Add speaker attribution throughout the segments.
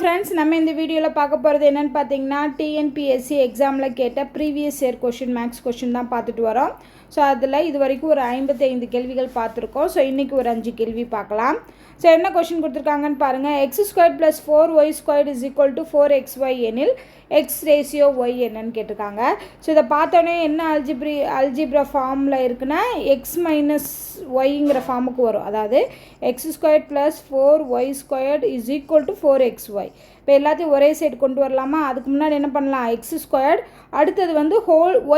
Speaker 1: Friends, நம்ம இந்த வீடியோவில் பார்க்க போகிறது என்னென்னு பார்த்தீங்கன்னா, டிஎன்பிஎஸ்சி எக்ஸாமில் கேட்ட previous year question maths question தான் பார்த்துட்டு வரோம். ஸோ அதில் இது வரைக்கும் ஒரு 55 கேள்விகள் பார்த்துருக்கோம். ஸோ இன்றைக்கி ஒரு 5 கேள்வி பார்க்கலாம். ஸோ என்ன கொஷின் கொடுத்துருக்காங்கன்னு பாருங்கள். x² + 4y² = 4xy எனில் எக்ஸ் ரேஷியோ ஒய் என்னன்னு கேட்டிருக்காங்க. ஸோ இதை பார்த்தோன்னே என்ன அல்ஜிப்ரா ஃபார்மில் இருக்குன்னா எக்ஸ் மைனஸ் ஒய்ங்கிற ஃபார்முக்கு வரும். அதாவது x² + 4y² = 4xy. இப்போ எல்லாத்தையும் ஒரே சைடு கொண்டு வரலாமா? அதுக்கு முன்னாடி என்ன பண்ணலாம், x², அடுத்தது வந்து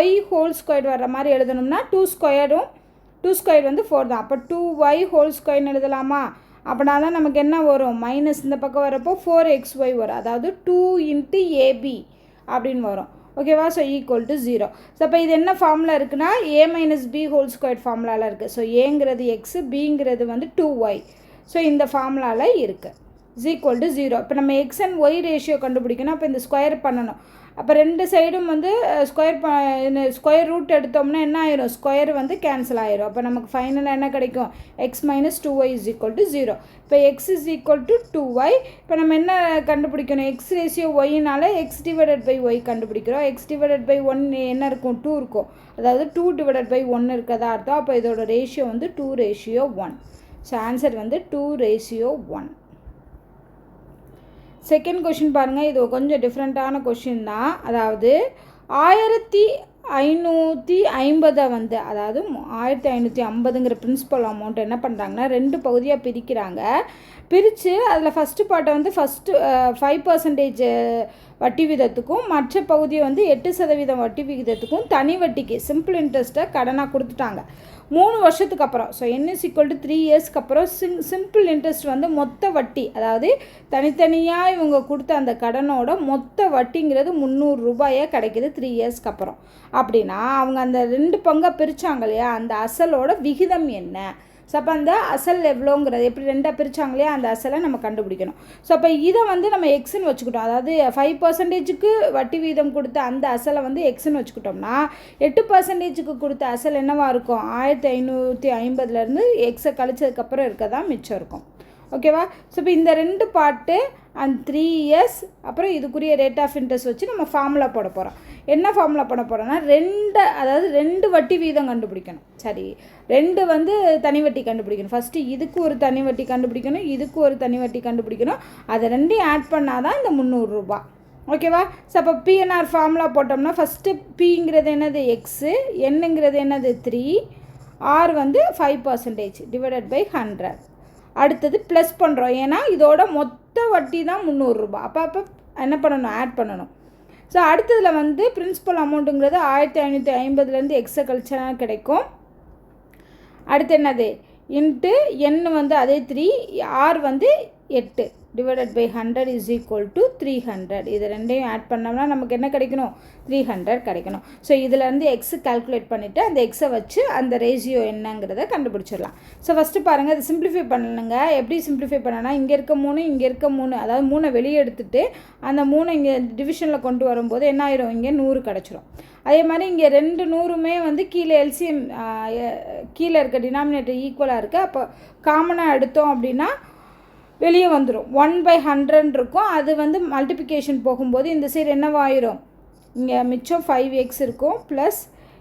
Speaker 1: y² வர்ற மாதிரி எழுதணும்னா 2² வந்து 4 தான். அப்போ 2y² எழுதலாமா? அப்படின்னா தான் நமக்கு என்ன வரும், மைனஸ் இந்த பக்கம் வரப்போ 4xy வரும். அதாவது 2 × AB அப்படின்னு வரும். ஓகேவா? ஸோ = 0. ஸோ அப்போ இது என்ன ஃபார்முலா இருக்குன்னா a - b² ஃபார்முலாவில் இருக்குது. ஸோ ஏங்கிறது எக்ஸு, பிங்கிறது வந்து 2y. ஸோ இந்த ஃபார்முலாவில் இருக்குது. = 0. இப்போ நம்ம x and y ரேஷியோ கண்டுபிடிக்கணும். அப்போ இந்த ஸ்கொயர் பண்ணணும். அப்போ ரெண்டு சைடும் வந்து ஸ்கொயர் ரூட் எடுத்தோம்னா என்ன ஆயிரும், ஸ்கொயர் வந்து கேன்சல் ஆயிரும். அப்போ நமக்கு ஃபைனலாக என்ன கிடைக்கும், x - 2y = 0. இப்போ x = 2y. இப்போ நம்ம என்ன கண்டுபிடிக்கணும், x ரேஷியோ ஒய்னால x/y கண்டுபிடிக்கிறோம். x/1 என்ன இருக்கும், 2 இருக்கும். அதாவது 2/1 இருக்கிறதா அர்த்தம். அப்போ இதோட ரேஷியோ வந்து 2:1. ஸோ ஆன்சர் வந்து 2:1. செகண்ட் கொஷின் பாருங்கள். இது கொஞ்சம் டிஃப்ரெண்ட்டான கொஷின் தான். அதாவது 1550 வந்து, அதாவது 1550ங்கிற பிரின்சிபல் அமௌண்ட் என்ன பண்ணுறாங்கன்னா 2 பகுதியாக பிரிக்கிறாங்க. பிரித்து அதில் ஃபஸ்ட்டு பார்ட்டை வந்து 5% வட்டி விகிதத்துக்கும் மற்ற பகுதியை வந்து 8% வட்டி விகிதத்துக்கும் தனி வட்டிக்கு சிம்பிள் இன்ட்ரெஸ்ட்டை கடனாக கொடுத்துட்டாங்க 3 வருஷத்துக்கு அப்புறம். ஸோ n = 3 இயர்ஸ்க்கு அப்புறம் சிம்பிள் இன்ட்ரெஸ்ட் வந்து மொத்த வட்டி, அதாவது தனித்தனியாக இவங்க கொடுத்த அந்த கடனோட மொத்த வட்டிங்கிறது 300 ரூபாயாக கிடைக்கிது 3 இயர்ஸ்க்கு அப்புறம். அப்படின்னா அவங்க அந்த 2 பங்காக பிரித்தாங்க இல்லையா, அந்த அசலோட விகிதம் என்ன? ஸோ அப்போ அந்த அசல் எவ்வளோங்கிறது, எப்படி 2ஆக பிரித்தாங்க இல்லையா, அந்த அசலை நம்ம கண்டுபிடிக்கணும். ஸோ அப்போ இதை வந்து நம்ம எக்ஸ்ன்னு வச்சுக்கிட்டோம். அதாவது 5%க்கு வட்டி வீதம் கொடுத்த அந்த அசலை வந்து எக்ஸ்ன்னு வச்சுக்கிட்டோம்னா 8%க்கு கொடுத்த அசல் என்னவாக இருக்கும், 1550லேருந்து எக்ஸை கழிச்சதுக்கப்புறம் இருக்க தான் மிச்சம் இருக்கும். ஓகேவா? ஸோ இப்போ இந்த 2 பார்ட்டு அண்ட் 3 இயர்ஸ் அப்புறம் இதுக்குரிய ரேட் ஆஃப் இன்ட்ரெஸ்ட் வச்சு நம்ம ஃபார்முலா போட போகிறோம். என்ன ஃபார்முலா பண்ண போகிறோன்னா 2 வட்டி வீதம் கண்டுபிடிக்கணும். சரி, 2 வந்து தனி வட்டி கண்டுபிடிக்கணும். ஃபஸ்ட்டு இதுக்கு ஒரு தனி வட்டி கண்டுபிடிக்கணும், இதுக்கு ஒரு தனி வட்டி கண்டுபிடிக்கணும். அதை 2 ஆட் பண்ணால் தான் இந்த 300 ரூபா. ஓகேவா? ஸோ அப்போ பிஎன்ஆர் ஃபார்முலா போட்டோம்னா ஃபஸ்ட்டு பிங்கிறது என்னது, எக்ஸு, என்னங்கிறது என்னது 3, ஆர் வந்து 5% /100. அடுத்தது ப்ளஸ் பண்ணுறோம், ஏன்னா இதோட மொத்த வட்டி தான் 300 ரூபா. அப்போ என்ன பண்ணணும், ஆட் பண்ணணும். ஸோ அடுத்ததில் வந்து பிரின்சிபல் அமௌண்ட்டுங்கிறது 1550லேருந்து எக்ஸை கழிச்சா கிடைக்கும். அடுத்து என்னது, இன்ட்டு என் வந்து அதே 3, ஆர் வந்து 8 /100 = 300. இது 2ஐயும் ஆட் பண்ணோம்னா நமக்கு என்ன கிடைக்கணும், 300 கிடைக்கணும். ஸோ இதிலேருந்து எக்ஸு கால்குலேட் பண்ணிவிட்டு அந்த எக்ஸை வச்சு அந்த ரேஷியோ என்னங்கிறத கண்டுபிடிச்சிடலாம். ஸோ ஃபஸ்ட்டு பாருங்கள், அது சிம்பிளிஃபை பண்ணணுங்க. எப்படி சிம்பிளிஃபை பண்ணனா, இங்கே இருக்க 3, இங்கே இருக்க 3, அதாவது 3 வெளியே எடுத்துகிட்டு அந்த 3 இங்கே டிவிஷனில் கொண்டு வரும்போது என்ன ஆயிரும், இங்கே 100 கிடச்சிரும். அதே மாதிரி இங்கே 2 100மே வந்து கீழே எல்சிஎம் கீழே இருக்க டினாமினேட்டர் ஈக்குவலாக இருக்குது. அப்போ காமனாக எடுத்தோம் அப்படின்னா வெளியே வந்துடும். 1/100 இருக்கும். அது வந்து மல்டிப்ளிகேஷன் போகும்போது இந்த சைடு என்னவாயிரும், இங்கே மிச்சம் 5x இருக்கும். ப்ளஸ்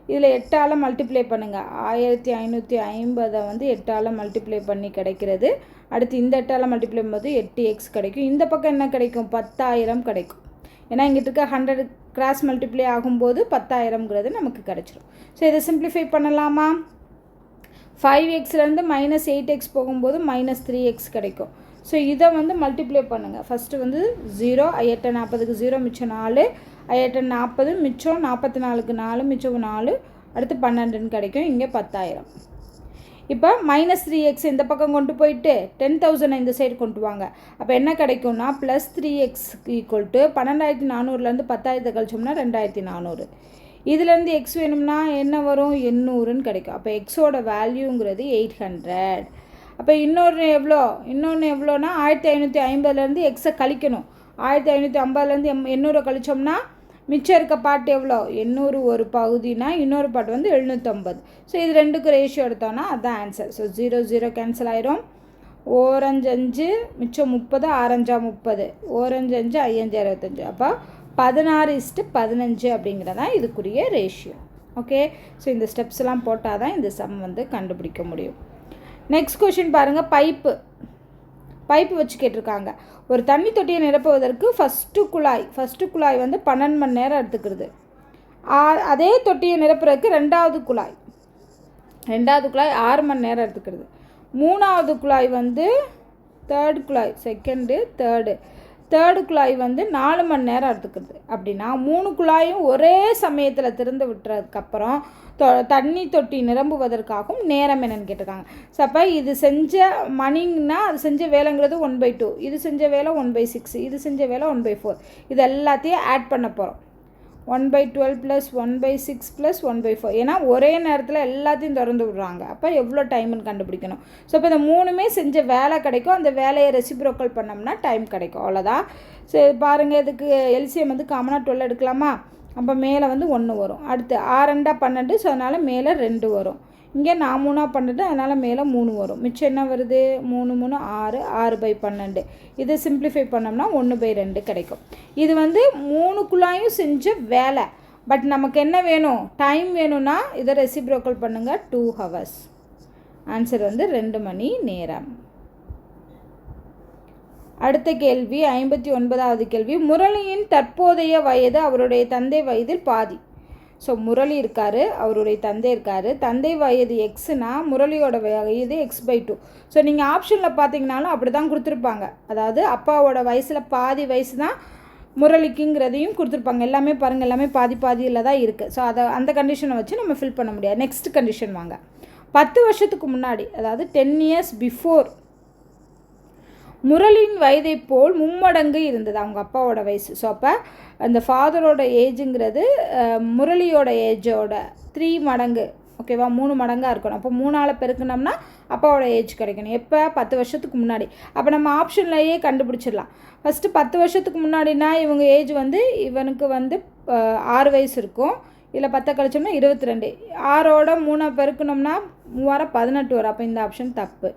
Speaker 1: இதில் 8ஆல் மல்டிப்ளை பண்ணுங்கள். 1550 வந்து 8ஆல் மல்டிப்ளை பண்ணி கிடைக்கிறது. அடுத்து இந்த 8ஆல் மல்டிப்ளை பண்ணும்போது 8x கிடைக்கும். இந்த பக்கம் என்ன கிடைக்கும், 10,000 கிடைக்கும். ஏன்னா இங்கிட்ட இருக்க 100 கிராஸ் மல்டிப்ளை ஆகும்போது 10,000ங்கிறது நமக்கு கிடச்சிரும். ஸோ இதை சிம்பிளிஃபை பண்ணலாமா? 5xலேருந்து -8x போகும்போது -3x கிடைக்கும். ஸோ இதை வந்து மல்டிப்ளை பண்ணுங்கள். ஃபஸ்ட்டு வந்து 0, 8 40க்கு 0 மிச்சம் 4, 8 40 மிச்சம் 44க்கு 4 மிச்சம் 4, அடுத்து 12ன்னு கிடைக்கும். இங்கே 10,000. இப்போ -3x இந்த பக்கம் கொண்டு போயிட்டு 10,000 இந்த சைடு கொண்டு வாங்க. அப்போ என்ன கிடைக்கும்னா +3x = 12,400லேருந்து 10,000 கழிச்சோம்னா 2,400. இதுலேருந்து எக்ஸ் வேணும்னா என்ன வரும், 800ன்னு கிடைக்கும். அப்போ எக்ஸோட வேல்யூங்கிறது 800. அப்போ இன்னொன்று எவ்வளோனா 1550லேருந்து எக்ஸை கழிக்கணும். 1550லேருந்து 800 கழிச்சோம்னா மிச்சம் இருக்க பார்ட் எவ்வளோ, 800 ஒரு பகுதினா இன்னொரு பார்ட் வந்து 750. ஸோ இது 2க்கு ரேஷியோ எடுத்தோன்னா அதுதான் ஆன்சர். ஸோ 0 0 கேன்சல் ஆயிரும். ஓரஞ்சு 5 மிச்சம் 30 ஆரஞ்சா 30 ஓரஞ்சு 5 ஐயஞ்சு 25 அப்போ 16:15 அப்படிங்கிறதான் இதுக்குரிய ரேஷியோ. ஓகே, ஸோ இந்த ஸ்டெப்ஸ்லாம் போட்டால் தான் இந்த சம் வந்து கண்டுபிடிக்க முடியும். நெக்ஸ்ட் கொஷின் பாருங்கள். பைப்பு வச்சு கேட்டிருக்காங்க. ஒரு தண்ணி தொட்டியை நிரப்புவதற்கு ஃபஸ்ட்டு குழாய் வந்து 12 மணி நேரம் எடுத்துக்கிறது. அதே தொட்டியை நிரப்புறதுக்கு ரெண்டாவது குழாய் 6 மணி நேரம் எடுத்துக்கிறது. மூணாவது குழாய் வந்து தேர்டு குழாய் வந்து 4 மணி நேரம் எடுத்துக்கிறது. அப்படின்னா 3 குழாயும் ஒரே சமயத்தில் திறந்து விட்டுறதுக்கப்புறம் தண்ணி தொட்டி நிரம்புவதற்காகவும் நேரம் என்னென்னு கேட்டிருக்காங்க. ஸோ அப்போ இது செஞ்ச மணிங்கன்னா அது செஞ்ச வேலைங்கிறது 1/2, இது செஞ்ச வேலை 1/6, இது செஞ்ச வேலை 1/4. இது எல்லாத்தையும் ஆட் பண்ண போகிறோம். 1/12 + 1/6 + 1/4. ஏன்னா ஒரே நேரத்தில் எல்லாத்தையும் திறந்து விடுறாங்க. அப்போ எவ்வளோ டைம்னு கண்டுபிடிக்கணும். ஸோ இப்போ இந்த 3மே செஞ்ச வேலை கிடைக்கும். அந்த வேலையை ரெசிப்ரோக்கல் பண்ணோம்னா டைம் கிடைக்கும். அவ்வளோதான். சரி பாருங்கள், இதுக்கு எல்சிஎம் வந்து காமனாக 12 எடுக்கலாமா? அப்போ மேலே வந்து 1 வரும். அடுத்து 6 2 12, ஸோ அதனால் மேலே 2 வரும். இங்கே 4 3 12, அதனால் மேலே 3 வரும். மிச்சம் என்ன வருது? 3 3 6, 6/12. இதை சிம்பிளிஃபை பண்ணோம்னா 1/2 கிடைக்கும். இது வந்து 3 குழாயும் செஞ்ச வேலை. பட் நமக்கு என்ன வேணும்? டைம் வேணும்னா இதை ரெசிப்ரோக்கல் பண்ணுங்கள். 2 hours. ஆன்சர் வந்து 2 மணி நேரம். அடுத்த கேள்வி 59வது கேள்வி. முரளியின் தற்போதைய வயது அவருடைய தந்தை வயதில் பாதி. ஸோ முரளி இருக்கார், அவருடைய தந்தை இருக்கார். தந்தை வயது எக்ஸ்னா முரளியோட வயது x/2. ஸோ நீங்கள் ஆப்ஷனில் பார்த்தீங்கனாலும் அப்படி தான் கொடுத்துருப்பாங்க. அதாவது அப்பாவோட வயசில் பாதி வயசு தான் முரளிக்குங்கிறதையும் கொடுத்துருப்பாங்க. எல்லாமே பாருங்கள், எல்லாமே பாதியில் தான் இருக்குது. ஸோ அந்த கண்டிஷனை வச்சு நம்ம ஃபில் பண்ண முடியாது. நெக்ஸ்ட் கண்டிஷன் வாங்க. 10 வருஷத்துக்கு முன்னாடி, அதாவது 10 years பிஃபோர் முரளியின் வயதை போல் 3 மடங்கு இருந்தது அவங்க அப்பாவோட வயசு. ஸோ அப்போ அந்த ஃபாதரோட ஏஜுங்கிறது முரளியோட ஏஜோட 3 மடங்கு. ஓகேவா? 3 மடங்காக இருக்கணும். அப்போ 3ஆல் பெருக்கணும்னா அப்பாவோட ஏஜ் கிடைக்கணும். எப்போ? 10 வருஷத்துக்கு முன்னாடி. அப்போ நம்ம ஆப்ஷன்லேயே கண்டுபிடிச்சிடலாம். ஃபஸ்ட்டு 10 வருஷத்துக்கு முன்னாடினா இவங்க ஏஜ் வந்து இவனுக்கு வந்து 6 வயசு இருக்கும். இல்லை 10 கழிச்சோம்னா 22. 6ஓட 3 பெருக்கணும்னா 3 18 வரும். அப்போ இந்த ஆப்ஷன் தப்பு.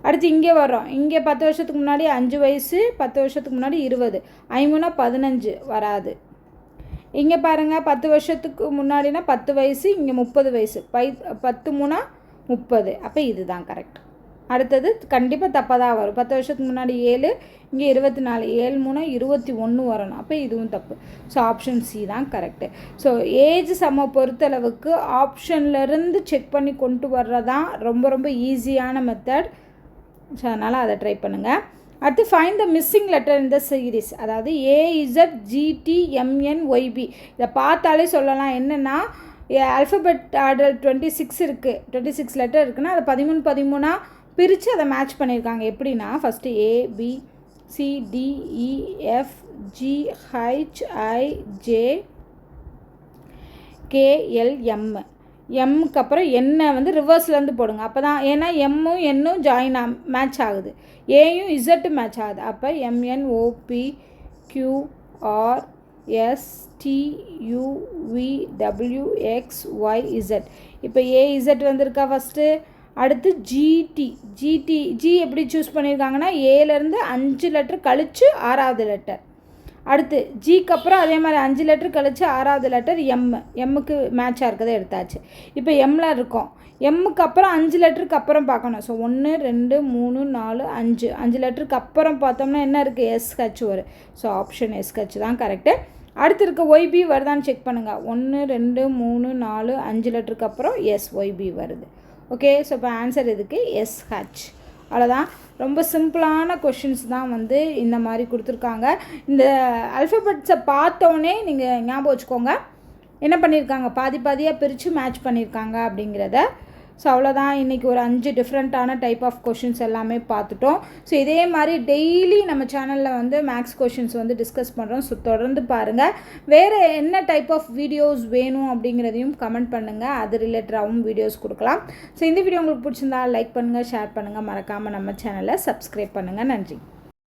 Speaker 1: அடுத்து இங்கே வர்றோம். இங்கே 10 வருஷத்துக்கு முன்னாடி 5 வயசு, 10 வருஷத்துக்கு முன்னாடி 20, 5 15 வராது. இங்கே பாருங்கள், 10 வருஷத்துக்கு முன்னாடினா 10 வயசு, இங்கே 30 வயசு, 10 3 30. அப்போ இதுதான் கரெக்ட். அடுத்தது கண்டிப்பாக தப்பாக தான் வரும். 10 வருஷத்துக்கு முன்னாடி 7, இங்கே 24, 7 3 21 வரணும். அப்போ இதுவும் தப்பு. ஸோ ஆப்ஷன் சி தான் கரெக்டு. ஸோ ஏஜ் சம பொறுத்தளவுக்கு ஆப்ஷன்லேருந்து செக் பண்ணி கொண்டு வர்றதான் ரொம்ப ரொம்ப ஈஸியான மெத்தட். ஸோ அதனால் அதை ட்ரை பண்ணுங்கள். அடுத்து ஃபைண்ட் த மிஸ்ஸிங் லெட்டர் இந்த சீரீஸ். அதாவது AZGTMNYB. இதை பார்த்தாலே சொல்லலாம். என்னென்னா ஆல்ஃபபெட் ஆர்டர் 26 இருக்குது, 26 லெட்டர் இருக்குன்னா அதை 13 13 பிரித்து அதை மேட்ச் பண்ணியிருக்காங்க. எப்படின்னா ஃபஸ்ட்டு ABCDEFGHIJKLM. எம்முக்கு அப்புறம் என்ன வந்து ரிவர்ஸ்லேருந்து போடுங்க. அப்போ தான், ஏன்னா எம்மும் என்னும் ஜாயின் மேட்ச் ஆகுது, ஏயும் இசட்டும் மேட்ச் ஆகுது. அப்போ MNOPQRSTUVWXYZ. இப்போ ஏஇசட் வந்திருக்கா ஃபஸ்ட்டு. அடுத்து ஜி எப்படி சூஸ் பண்ணியிருக்காங்கன்னா ஏலேருந்து 5 லெட்டர் கழித்து 6வது லெட்டர். அடுத்து ஜிக்கு அப்புறம் அதே மாதிரி 5 லெட்டர் கழிச்சு 6வது லெட்டர் எம்முக்கு மேட்சாக இருக்கிறத எடுத்தாச்சு. இப்போ எம்மில் இருக்கோம். எம்முக்கு அப்புறம் 5 லெட்டருக்கு அப்புறம் பார்க்கணும். ஸோ 1 2 3 4 5 லெட்டருக்கு அப்புறம் பார்த்தோம்னா என்ன இருக்குது? SH வரும். ஸோ ஆப்ஷன் SH தான் கரெக்டு. அடுத்து இருக்க ஒய்பி வருதான்னு செக் பண்ணுங்கள். 1 2 3 4 5 லெட்டருக்கு அப்புறம் ஒய்பி வருது. ஓகே, ஸோ இப்போ ஆன்சர் இதுக்கு SH. அவ்வளோதான். ரொம்ப சிம்பிளான கொஷின்ஸ் தான் வந்து இந்த மாதிரி கொடுத்துருக்காங்க. இந்த அல்ஃபபெட்ஸை பார்த்தோன்னே நீங்கள் ஞாபகம் வச்சுக்கோங்க என்ன பண்ணியிருக்காங்க, பாதியாக பிரித்து மேட்ச் பண்ணியிருக்காங்க அப்படிங்கிறத. ஸோ அவ்வளோதான். இன்றைக்கி ஒரு 5 டிஃப்ரெண்ட்டான டைப் ஆஃப் கொஷின்ஸ் எல்லாமே பார்த்துட்டோம். ஸோ இதே மாதிரி டெய்லி நம்ம சேனலில் வந்து மேக்ஸ் கொஷின்ஸ் வந்து டிஸ்கஸ் பண்ணுறோம். ஸோ தொடர்ந்து பாருங்கள். வேறு என்ன டைப் ஆஃப் வீடியோஸ் வேணும் அப்படிங்கிறதையும் கமெண்ட் பண்ணுங்கள். அது ரிலேட்டடாகவும் வீடியோஸ் கொடுக்கலாம். ஸோ இந்த வீடியோ உங்களுக்கு பிடிச்சிருந்தா லைக் பண்ணுங்கள், ஷேர் பண்ணுங்கள், மறக்காமல் நம்ம சேனலை சப்ஸ்கிரைப் பண்ணுங்கள். நன்றி.